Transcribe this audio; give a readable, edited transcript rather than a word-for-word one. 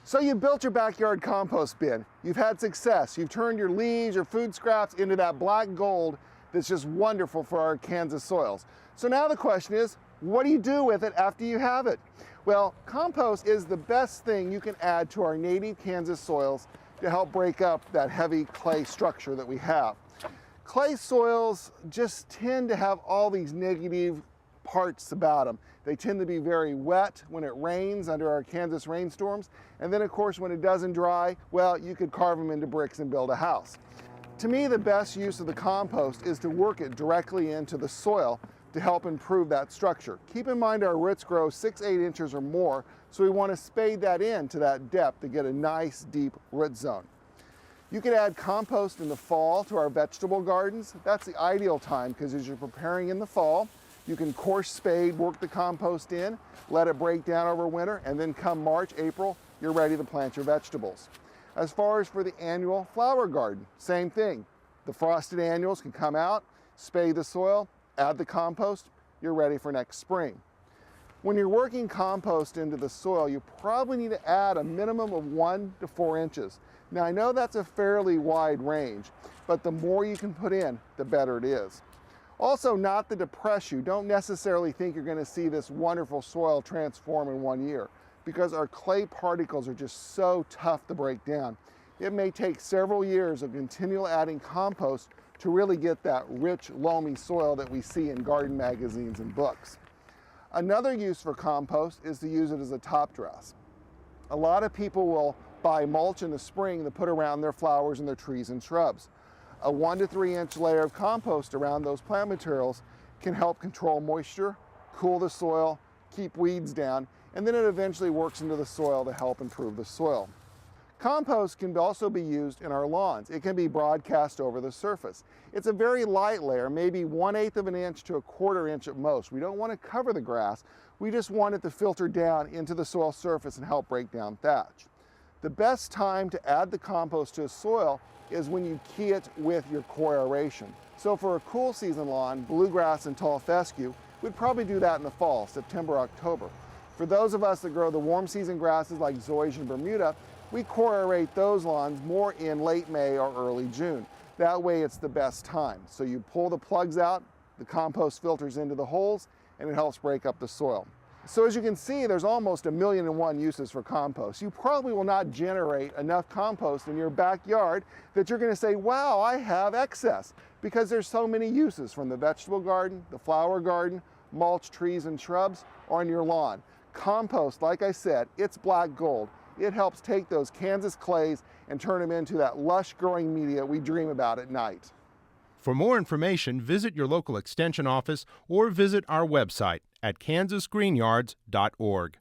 So you built your backyard compost bin. You've had success. You've turned your leaves, your food scraps into that black gold that's just wonderful for our Kansas soils. So now the question is, what do you do with it after you have it? Well, compost is the best thing you can add to our native Kansas soils to help break up that heavy clay structure that we have. Clay soils just tend to have all these negative parts about them. They tend to be very wet when it rains under our Kansas rainstorms. And then of course, when it doesn't dry, well, you could carve them into bricks and build a house. To me, the best use of the compost is to work it directly into the soil to help improve that structure. Keep in mind our roots grow 6-8 inches or more, so we want to spade that in to that depth to get a nice deep root zone. You can add compost in the fall to our vegetable gardens. That's the ideal time because as you're preparing in the fall, you can coarse spade, work the compost in, let it break down over winter, and then come March, April, you're ready to plant your vegetables. As far as for the annual flower garden, same thing. The frosted annuals can come out, spade the soil, add the compost, you're ready for next spring. When you're working compost into the soil, you probably need to add a minimum of 1 to 4 inches. Now I know that's a fairly wide range, but the more you can put in, the better it is. Also, not to depress you, don't necessarily think you're going to see this wonderful soil transform in 1 year because our clay particles are just so tough to break down. It may take several years of continual adding compost to really get that rich, loamy soil that we see in garden magazines and books. Another use for compost is to use it as a top dress. A lot of people will buy mulch in the spring to put around their flowers and their trees and shrubs. A 1 to 3 inch layer of compost around those plant materials can help control moisture, cool the soil, keep weeds down, and then it eventually works into the soil to help improve the soil. Compost can also be used in our lawns. It can be broadcast over the surface. It's a very light layer, maybe 1/8 of an inch to 1/4 inch at most. We don't want to cover the grass. We just want it to filter down into the soil surface and help break down thatch. The best time to add the compost to a soil is when you key it with your core aeration. So for a cool season lawn, bluegrass and tall fescue, we'd probably do that in the fall, September, October. For those of us that grow the warm season grasses like zoysia and Bermuda, we core aerate those lawns more in late May or early June. That way it's the best time. So you pull the plugs out, the compost filters into the holes, and it helps break up the soil. So as you can see, there's almost 1,000,001 uses for compost. You probably will not generate enough compost in your backyard that you're going to say, wow, I have excess, because there's so many uses from the vegetable garden, the flower garden, mulch, trees and shrubs, or on your lawn. Compost, like I said, it's black gold. It helps take those Kansas clays and turn them into that lush growing media we dream about at night. For more information, visit your local extension office or visit our website at kansasgreenyards.org.